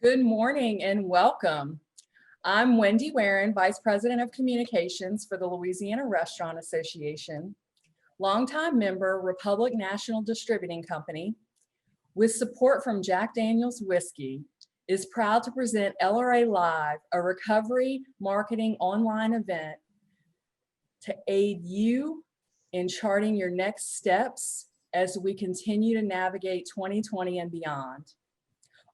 Good morning and welcome. I'm Wendy Warren, Vice President of Communications for the Louisiana Restaurant Association, longtime member, Republic National Distributing Company, with support from Jack Daniel's Whiskey, is proud to present LRA Live, a recovery marketing online event to aid you in charting your next steps as we continue to navigate 2020 and beyond.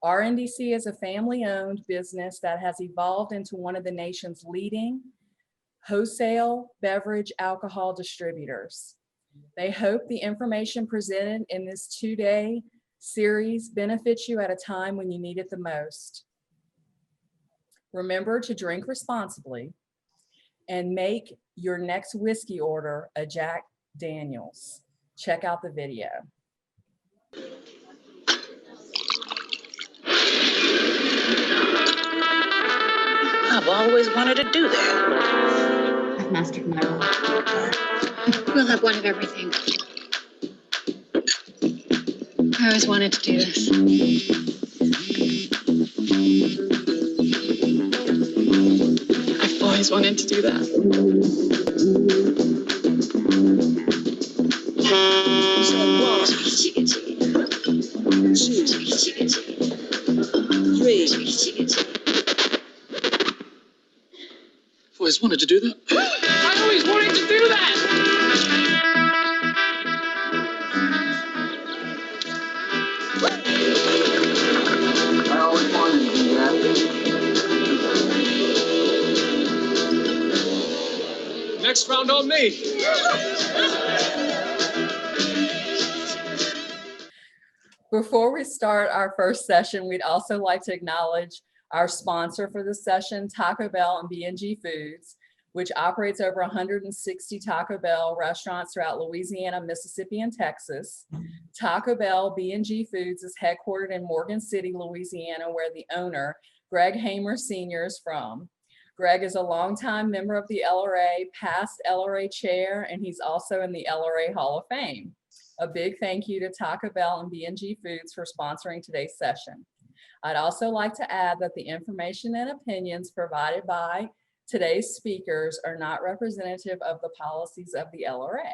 RNDC is a family-owned business that has evolved into one of the nation's leading wholesale beverage alcohol distributors. They hope the information presented in this two-day series benefits you at a time when you need it the most. Remember to drink responsibly and make your next whiskey order a Jack Daniel's. Check out the video. I've always wanted to do that. I've mastered my role. We'll have one of everything. I always wanted to do this. I've always wanted to do that. 1, 2, 3. Always wanted to do that. I always wanted to do that! I always wanted to do that. Next round on me. Before we start our first session, we'd also like to acknowledge our sponsor for this session, Taco Bell and B&G Foods, which operates over 160 Taco Bell restaurants throughout Louisiana, Mississippi, and Texas. Taco Bell B&G Foods is headquartered in Morgan City, Louisiana, where the owner, Greg Hamer Sr., is from. Greg is a longtime member of the LRA, past LRA chair, and he's also in the LRA Hall of Fame. A big thank you to Taco Bell and B&G Foods for sponsoring today's session. I'd also like to add that the information and opinions provided by today's speakers are not representative of the policies of the LRA.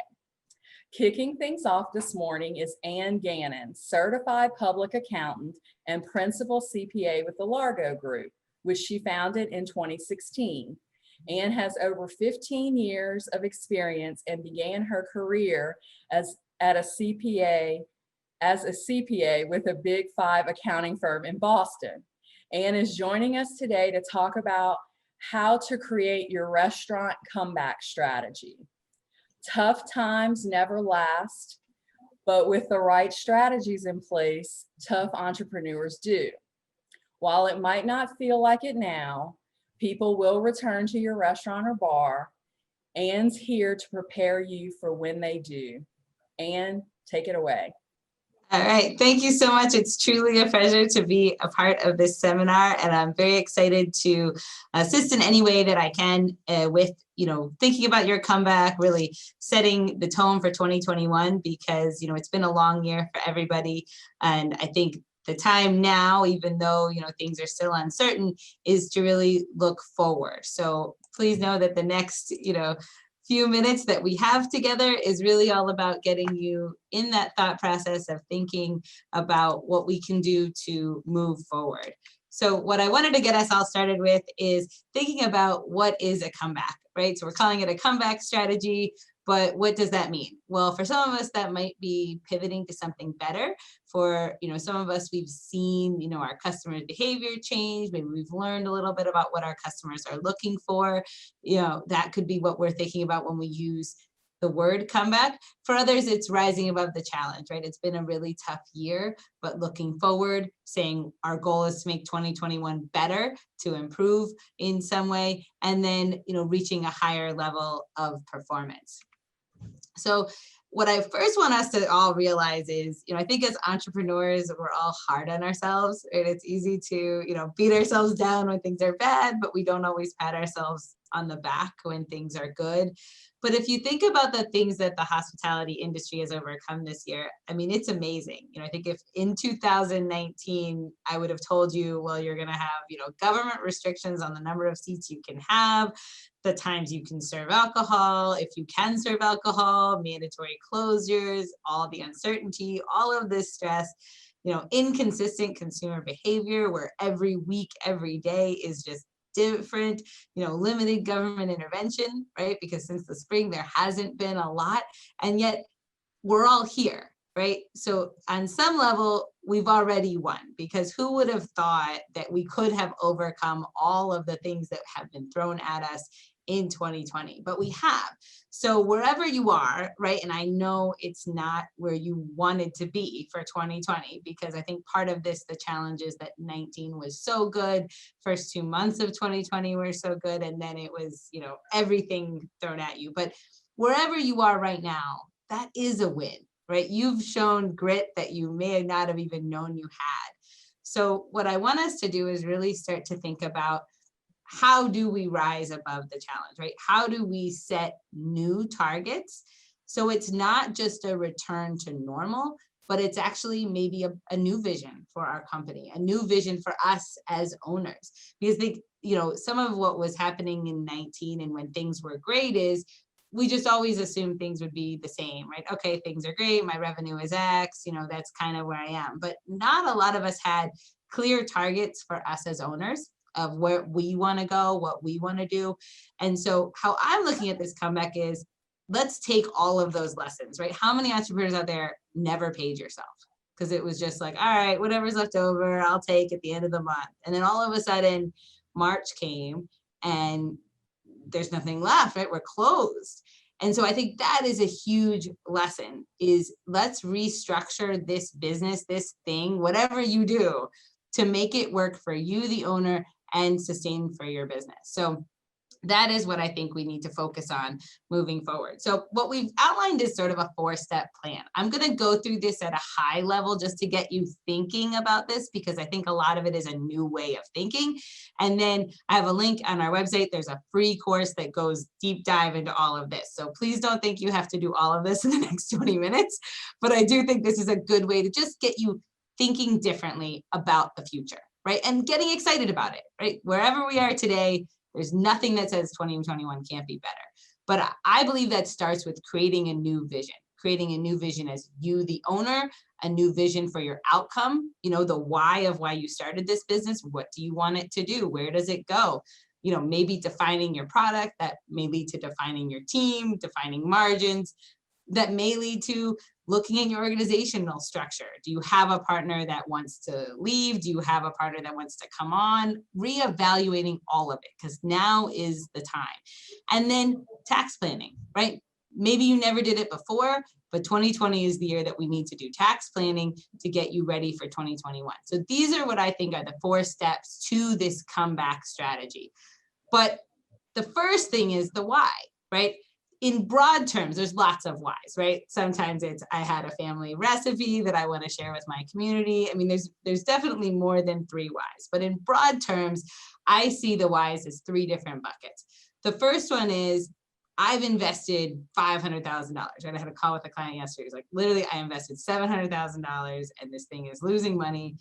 Kicking things off this morning is Ann Gannon, certified public accountant and principal CPA with the Largo Group, which she founded in 2016. Ann has over 15 years of experience and began her career as a CPA with a Big Five accounting firm in Boston. Ann is joining us today to talk about how to create your restaurant comeback strategy. Tough times never last, but with the right strategies in place, tough entrepreneurs do. While it might not feel like it now, people will return to your restaurant or bar. Ann's here to prepare you for when they do. Ann, take it away. All right, thank you so much. It's truly a pleasure to be a part of this seminar, and I'm very excited to assist in any way that I can with, thinking about your comeback, really setting the tone for 2021, because, it's been a long year for everybody. And I think the time now, even though, things are still uncertain, is to really look forward. So please know that the next, few minutes that we have together is really all about getting you in that thought process of thinking about what we can do to move forward. So what I wanted to get us all started with is thinking about what is a comeback, right? So we're calling it a comeback strategy, but what does that mean? Well, for some of us, that might be pivoting to something better. For, some of us, we've seen, our customers' behavior change. Maybe we've learned a little bit about what our customers are looking for. That could be what we're thinking about when we use the word comeback. For others, it's rising above the challenge, right? It's been a really tough year, but looking forward, saying our goal is to make 2021 better, to improve in some way, and then, reaching a higher level of performance. So what I first want us to all realize is, I think as entrepreneurs, we're all hard on ourselves, right? It's easy to, beat ourselves down when things are bad, but we don't always pat ourselves on the back when things are good. But if you think about the things that the hospitality industry has overcome this year, I mean, it's amazing. I think if in 2019, I would have told you, well, you're going to have, government restrictions on the number of seats you can have, the times you can serve alcohol, if you can serve alcohol, mandatory closures, all the uncertainty, all of this stress, inconsistent consumer behavior where every week, every day is just different, limited government intervention, right? Because since the spring, there hasn't been a lot, and yet we're all here, right? So on some level, we've already won, because who would have thought that we could have overcome all of the things that have been thrown at us in 2020, but we have. So wherever you are, right? And I know it's not where you wanted to be for 2020, because I think part of this, the challenge is that 19 was so good. First 2 months of 2020 were so good. And then it was, everything thrown at you. But wherever you are right now, that is a win, right? You've shown grit that you may not have even known you had. So what I want us to do is really start to think about, how do we rise above the challenge, right? How do we set new targets? So it's not just a return to normal, but it's actually maybe a new vision for our company, a new vision for us as owners. Because some of what was happening in 19 and when things were great is we just always assumed things would be the same, right? Okay, things are great, my revenue is X, that's kind of where I am. But not a lot of us had clear targets for us as owners of where we want to go, what we want to do. And so how I'm looking at this comeback is, let's take all of those lessons, right? How many entrepreneurs out there never paid yourself? Because it was just like, all right, whatever's left over, I'll take at the end of the month. And then all of a sudden, March came and there's nothing left, right? We're closed. And so I think that is a huge lesson, is let's restructure this business, this thing, whatever you do, to make it work for you, the owner, and sustain for your business. So that is what I think we need to focus on moving forward. So what we've outlined is sort of a 4-step plan. I'm going to go through this at a high level just to get you thinking about this, because I think a lot of it is a new way of thinking. And then I have a link on our website. There's a free course that goes deep dive into all of this. So please don't think you have to do all of this in the next 20 minutes, but I do think this is a good way to just get you thinking differently about the future, right? And getting excited about it, right? Wherever we are today, there's nothing that says 2021 can't be better. But I believe that starts with creating a new vision as you, the owner, a new vision for your outcome, the why of why you started this business. What do you want it to do? Where does it go? Maybe defining your product, that may lead to defining your team, defining margins, that may lead to looking at your organizational structure. Do you have a partner that wants to leave? Do you have a partner that wants to come on? Reevaluating all of it, because now is the time. And then tax planning, right? Maybe you never did it before, but 2020 is the year that we need to do tax planning to get you ready for 2021. So these are what I think are the 4 steps to this comeback strategy. But the first thing is the why, right? In broad terms, there's lots of whys, right? Sometimes it's, I had a family recipe that I want to share with my community. I mean, there's definitely more than 3 whys, but in broad terms, I see the whys as 3 different buckets. The first one is, I've invested $500,000, right? I had a call with a client yesterday. He's like, literally, I invested $700,000 and this thing is losing money.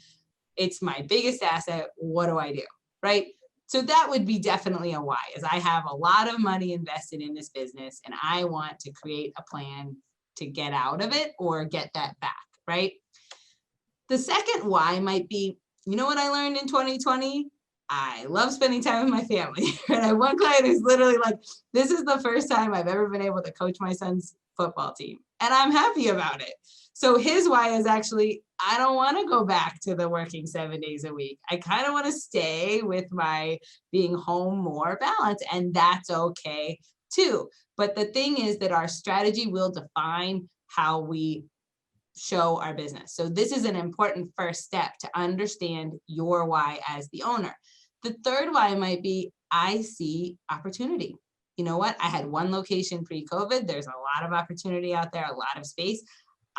It's my biggest asset. What do I do, right? So that would be definitely a why, is I have a lot of money invested in this business and I want to create a plan to get out of it or get that back, right? The second why might be, you know what I learned in 2020? I love spending time with my family. And I have one client who's literally like, this is the first time I've ever been able to coach my son's football team. And I'm happy about it. So his why is actually, I don't want to go back to the working 7 days a week. I kind of want to stay with my being home more balanced, and that's okay too. But the thing is that our strategy will define how we show our business. So this is an important first step to understand your why as the owner. The third why might be, I see opportunity. You know what? I had 1 location pre-COVID. There's a lot of opportunity out there, a lot of space.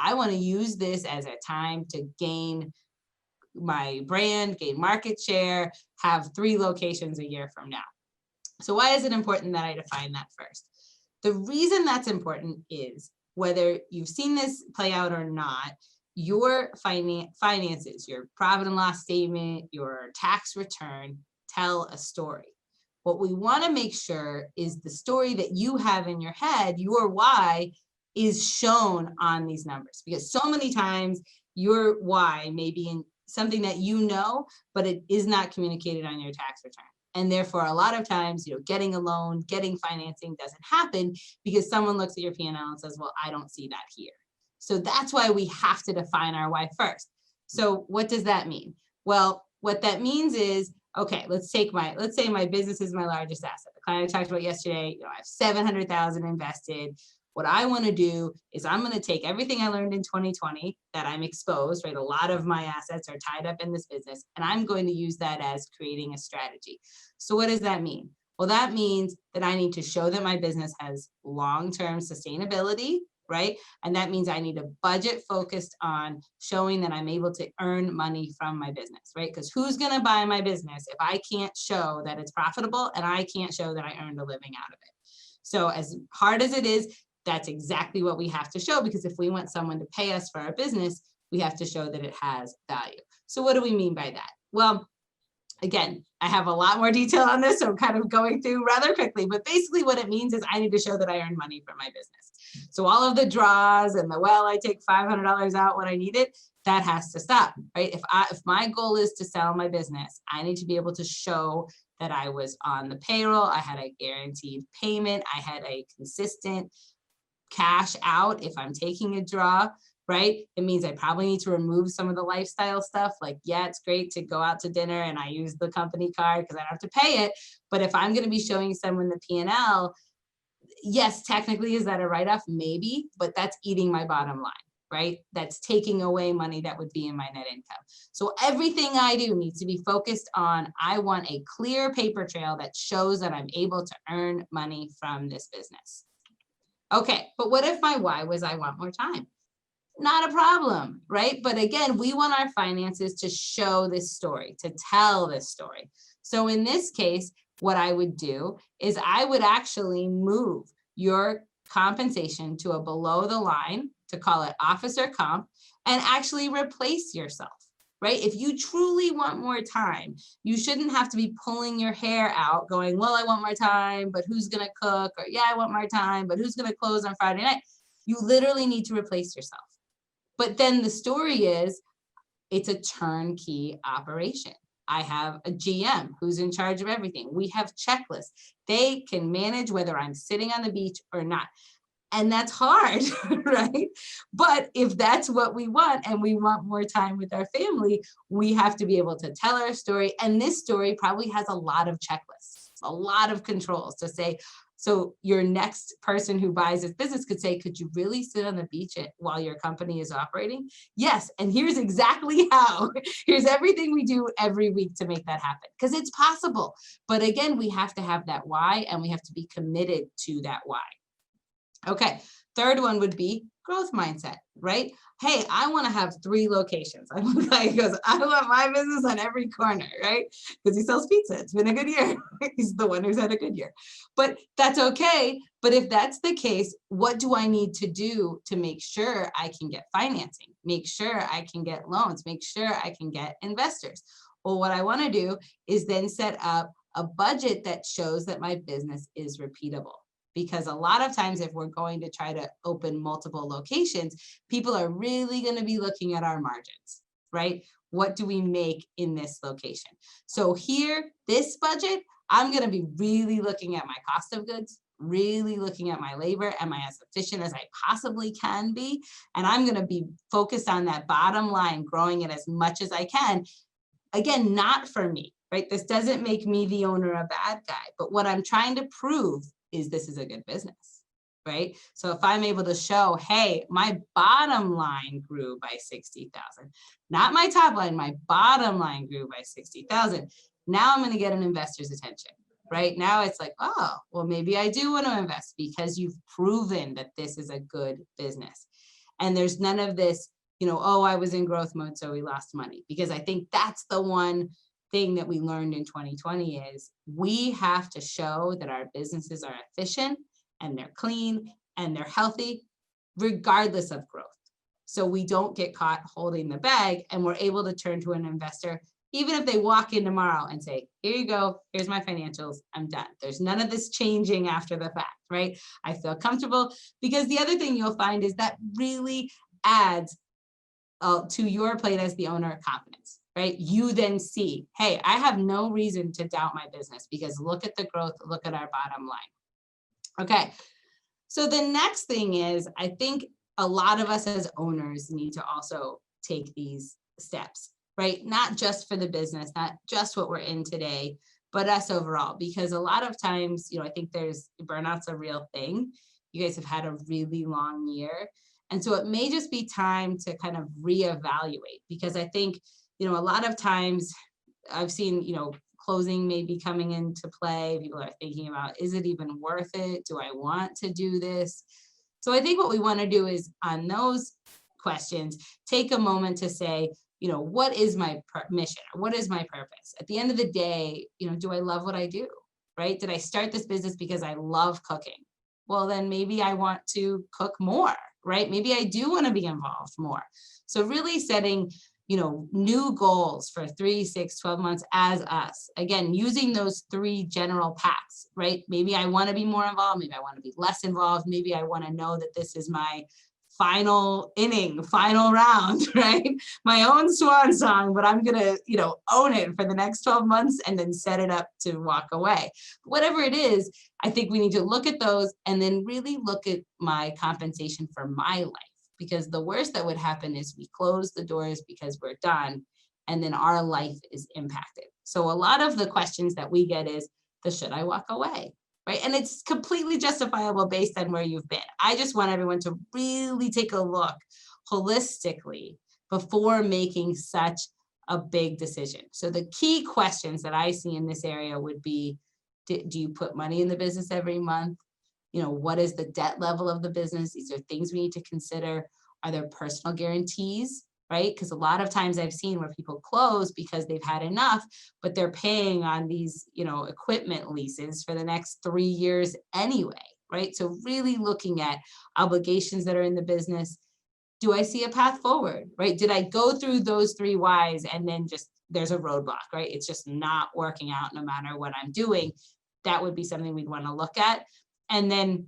I want to use this as a time to gain my brand, gain market share, have 3 locations a year from now. So why is it important that I define that first? The reason that's important is whether you've seen this play out or not, your finances, your profit and loss statement, your tax return tell a story. What we want to make sure is the story that you have in your head, your why, is shown on these numbers, because so many times your why may be in something that you know, but it is not communicated on your tax return. And therefore, a lot of times, getting a loan, getting financing doesn't happen because someone looks at your P&L and says, well, I don't see that here. So that's why we have to define our why first. So what does that mean? Well, what that means is, okay, let's say my business is my largest asset. The client I talked about yesterday, I have 700,000 invested. What I want to do is I'm going to take everything I learned in 2020 that I'm exposed, right? A lot of my assets are tied up in this business, and I'm going to use that as creating a strategy. So what does that mean? Well, that means that I need to show that my business has long-term sustainability, right? And that means I need a budget focused on showing that I'm able to earn money from my business, right? Because who's going to buy my business if I can't show that it's profitable and I can't show that I earned a living out of it? So as hard as it is, that's exactly what we have to show, because if we want someone to pay us for our business, we have to show that it has value. So what do we mean by that? Well, again, I have a lot more detail on this, so I'm kind of going through rather quickly, but basically what it means is I need to show that I earn money from my business. So all of the draws and I take $500 out when I need it, that has to stop, right? If my goal is to sell my business, I need to be able to show that I was on the payroll, I had a guaranteed payment, I had a consistent cash out if I'm taking a draw, right? It means I probably need to remove some of the lifestyle stuff. Like, yeah, it's great to go out to dinner and I use the company card because I don't have to pay it. But if I'm going to be showing someone the P&L, yes, technically, is that a write-off? Maybe, but that's eating my bottom line, right? That's taking away money that would be in my net income. So everything I do needs to be focused on, I want a clear paper trail that shows that I'm able to earn money from this business. Okay, but what if my why was I want more time? Not a problem, right? But again, we want our finances to show this story, to tell this story. So in this case, what I would do is I would actually move your compensation to a below the line, to call it officer comp, and actually replace yourself, right? If you truly want more time, you shouldn't have to be pulling your hair out going, well, I want more time, but who's going to cook? Or yeah, I want more time, but who's going to close on Friday night? You literally need to replace yourself. But then the story is, it's a turnkey operation. I have a GM who's in charge of everything. We have checklists. They can manage whether I'm sitting on the beach or not. And that's hard, right? But if that's what we want and we want more time with our family, we have to be able to tell our story. And this story probably has a lot of checklists, a lot of controls to say, so your next person who buys this business could say, could you really sit on the beach while your company is operating? Yes, and here's exactly how. Here's everything we do every week to make that happen, because it's possible. But again, we have to have that why, and we have to be committed to that why. Okay, third one would be growth mindset, right? Hey, I want to have 3 locations. I'm the guy who goes, I want my business on every corner, right? Because he sells pizza. It's been a good year. He's the one who's had a good year. But that's okay. But if that's the case, what do I need to do to make sure I can get financing, make sure I can get loans, make sure I can get investors? Well, what I want to do is then set up a budget that shows that my business is repeatable. Because a lot of times, if we're going to try to open multiple locations, people are really going to be looking at our margins, right? What do we make in this location? So here, this budget, I'm going to be really looking at my cost of goods, really looking at my labor. Am I as efficient as I possibly can be? And I'm going to be focused on that bottom line, growing it as much as I can. Again, not for me, right? This doesn't make me the owner a bad guy, but what I'm trying to prove is this is a good business, right? So if I'm able to show, hey, my bottom line grew by 60,000, not my top line, my bottom line grew by 60,000. Now I'm going to get an investor's attention, right? Now it's like, oh, well, maybe I do want to invest because you've proven that this is a good business. And there's none of this, oh, I was in growth mode, so we lost money, because I think that's the one thing that we learned in 2020 is we have to show that our businesses are efficient and they're clean and they're healthy, regardless of growth. So we don't get caught holding the bag and we're able to turn to an investor, even if they walk in tomorrow and say, here you go, here's my financials, I'm done. There's none of this changing after the fact, right? I feel comfortable, because the other thing you'll find is that really adds to your plate as the owner confidence, right? You then see, hey, I have no reason to doubt my business because look at the growth, look at our bottom line. Okay, so the next thing is, I think a lot of us as owners need to also take these steps, right? Not just for the business, not just what we're in today, but us overall, because a lot of times, I think burnout's a real thing. You guys have had a really long year. And so it may just be time to kind of reevaluate, because I think, a lot of times I've seen, closing may be coming into play. People are thinking about, is it even worth it? Do I want to do this? So I think what we want to do is, on those questions, take a moment to say, what is my mission? What is my purpose? At the end of the day, do I love what I do, right? Did I start this business because I love cooking? Well, then maybe I want to cook more, right? Maybe I do want to be involved more. So really setting, new goals for 3, 6, 12 months as us. Again, using those 3 general paths, right? Maybe I want to be more involved. Maybe I want to be less involved. Maybe I want to know that this is my final inning, final round, right? My own swan song, but I'm going to, own it for the next 12 months and then set it up to walk away. Whatever it is, I think we need to look at those and then really look at my compensation for my life, because the worst that would happen is we close the doors because we're done and then our life is impacted. So a lot of the questions that we get is, should I walk away? Right? And it's completely justifiable based on where you've been. I just want everyone to really take a look holistically before making such a big decision. So the key questions that I see in this area would be, do you put money in the business every month? What is the debt level of the business? These are things we need to consider. Are there personal guarantees? Right? Because a lot of times I've seen where people close because they've had enough, but they're paying on these, equipment leases for the next 3 years anyway, right? So really looking at obligations that are in the business. Do I see a path forward, right? Did I go through those 3 whys and then just there's a roadblock, right? It's just not working out no matter what I'm doing. That would be something we'd want to look at. And then,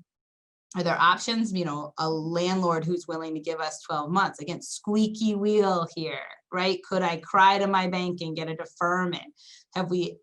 are there options? A landlord who's willing to give us 12 months. Again, squeaky wheel here, right? Could I cry to my bank and get a deferment? Have we,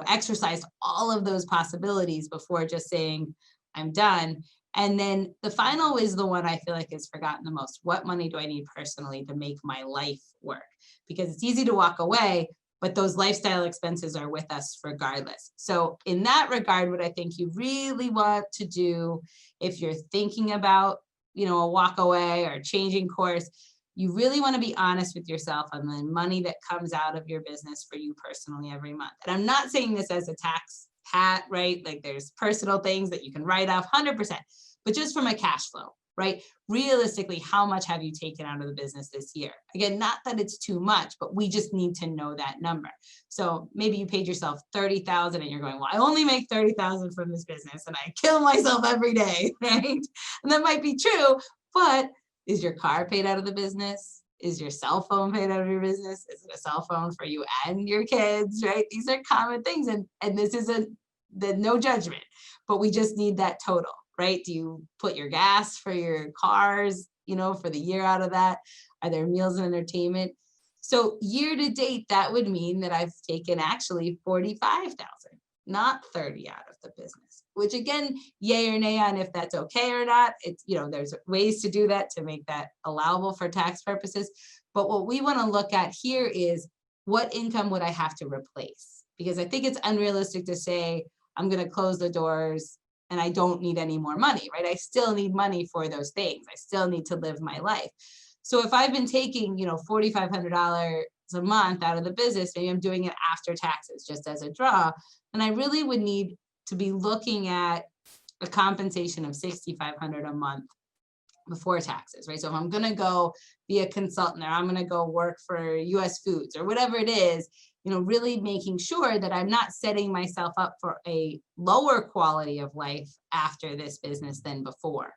exercised all of those possibilities before just saying, I'm done? And then the final is the one I feel like is forgotten the most. What money do I need personally to make my life work? Because it's easy to walk away, but those lifestyle expenses are with us regardless. So in that regard, what I think you really want to do, if you're thinking about, a walk away or changing course, you really want to be honest with yourself on the money that comes out of your business for you personally every month. And I'm not saying this as a tax hat, right? Like there's personal things that you can write off 100%, but just from a cash flow, right? Realistically, how much have you taken out of the business this year? Again, not that it's too much, but we just need to know that number. So maybe you paid yourself $30,000 and you're going, well, I only make $30,000 from this business and I kill myself every day, right? And that might be true, but is your car paid out of the business? Is your cell phone paid out of your business? Is it a cell phone for you and your kids, right? These are common things. And this isn't no judgment, but we just need that total. Right? Do you put your gas for your cars, for the year out of that? Are there meals and entertainment? So year to date, that would mean that I've taken actually 45,000, not 30 out of the business, which again, yay or nay on if that's okay or not. It's, there's ways to do that to make that allowable for tax purposes. But what we want to look at here is what income would I have to replace? Because I think it's unrealistic to say, I'm going to close the doors and I don't need any more money, right? I still need money for those things. I still need to live my life. So if I've been taking, $4,500 a month out of the business, maybe I'm doing it after taxes, just as a draw, and I really would need to be looking at a compensation of $6,500 a month before taxes, right? So if I'm going to go be a consultant or I'm going to go work for US Foods or whatever it is, really making sure that I'm not setting myself up for a lower quality of life after this business than before.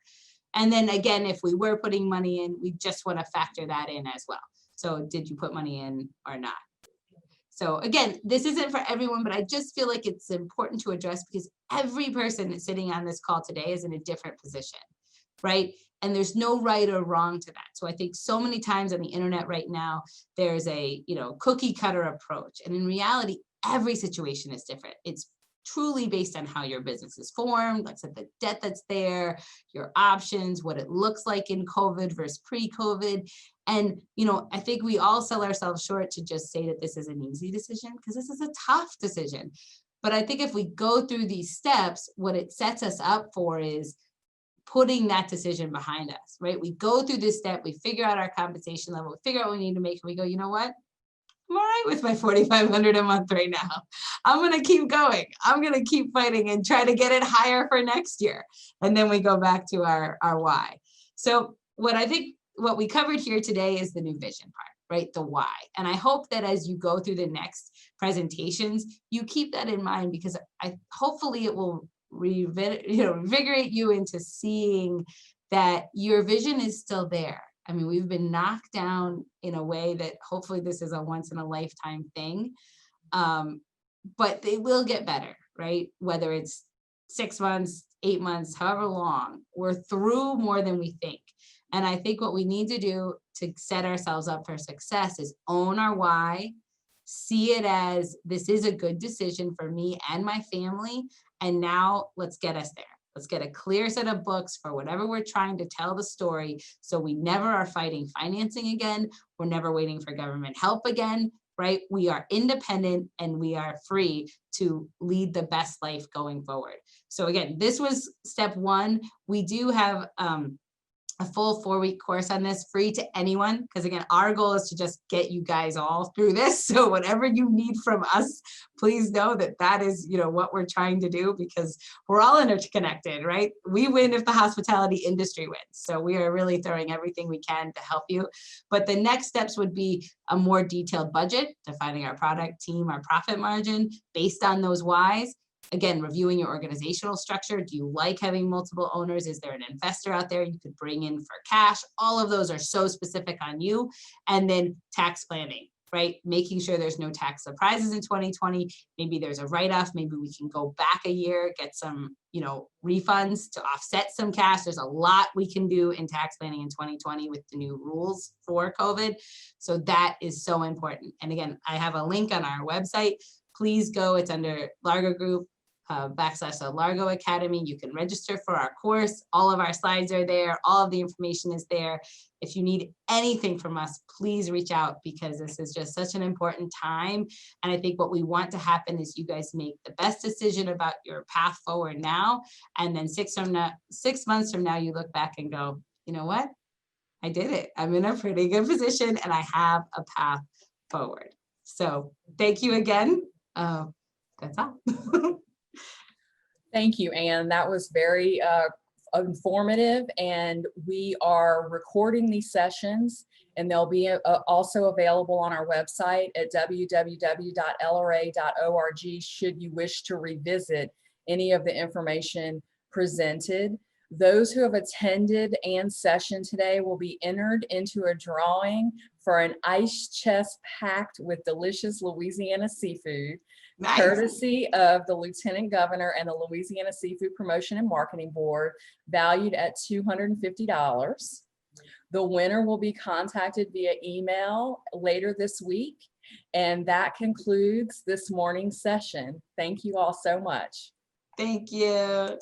And then again, if we were putting money in, we just want to factor that in as well. So did you put money in or not? So again, this isn't for everyone, but I just feel like it's important to address because every person that's sitting on this call today is in a different position, right? And there's no right or wrong to that. So I think so many times on the internet right now, there's a cookie cutter approach. And in reality, every situation is different. It's truly based on how your business is formed, like the debt that's there, your options, what it looks like in COVID versus pre-COVID. And, I think we all sell ourselves short to just say that this is an easy decision because this is a tough decision. But I think if we go through these steps, what it sets us up for is putting that decision behind us, right? We go through this step, we figure out our compensation level, we figure out what we need to make, and we go, you know what? I'm all right with my $4,500 a month right now. I'm going to keep going. I'm going to keep fighting and try to get it higher for next year. And then we go back to our why. So what we covered here today is the new vision part, right? The why. And I hope that as you go through the next presentations, you keep that in mind because hopefully it will revigorate you into seeing that your vision is still there. I mean, we've been knocked down in a way that hopefully this is a once in a lifetime thing, but they will get better, right? Whether it's 6 months, 8 months, however long, we're through more than we think. And I think what we need to do to set ourselves up for success is own our why, see it as this is a good decision for me and my family. And now let's get us there. Let's get a clear set of books for whatever we're trying to tell the story. So we never are fighting financing again. We're never waiting for government help again, right? We are independent and we are free to lead the best life going forward. So again, this was step one. We do have a full 4-week course on this, free to anyone, because again, our goal is to just get you guys all through this. So whatever you need from us, please know that that is, what we're trying to do because we're all interconnected, right? We win if the hospitality industry wins. So we are really throwing everything we can to help you. But the next steps would be a more detailed budget, defining our product team, our profit margin based on those whys. Again, reviewing your organizational structure. Do you like having multiple owners? Is there an investor out there you could bring in for cash? All of those are so specific on you. And then tax planning, right? Making sure there's no tax surprises in 2020. Maybe there's a write-off. Maybe we can go back a year, get some, refunds to offset some cash. There's a lot we can do in tax planning in 2020 with the new rules for COVID. So that is so important. And again, I have a link on our website. Please go. It's under Largo Group. / Largo Academy. You can register for our course. All of our slides are there. All of the information is there. If you need anything from us, please reach out because this is just such an important time. And I think what we want to happen is you guys make the best decision about your path forward now. And then 6 months from now, you look back and go, you know what? I did it. I'm in a pretty good position and I have a path forward. So thank you again. That's all. Thank you, Anne. That was very informative, and we are recording these sessions, and they'll be also available on our website at www.lra.org should you wish to revisit any of the information presented. Those who have attended Anne's session today will be entered into a drawing for an ice chest packed with delicious Louisiana seafood. Nice. Courtesy of the Lieutenant Governor and the Louisiana Seafood Promotion and Marketing Board, valued at $250. The winner will be contacted via email later this week. And that concludes this morning's session. Thank you all so much. Thank you.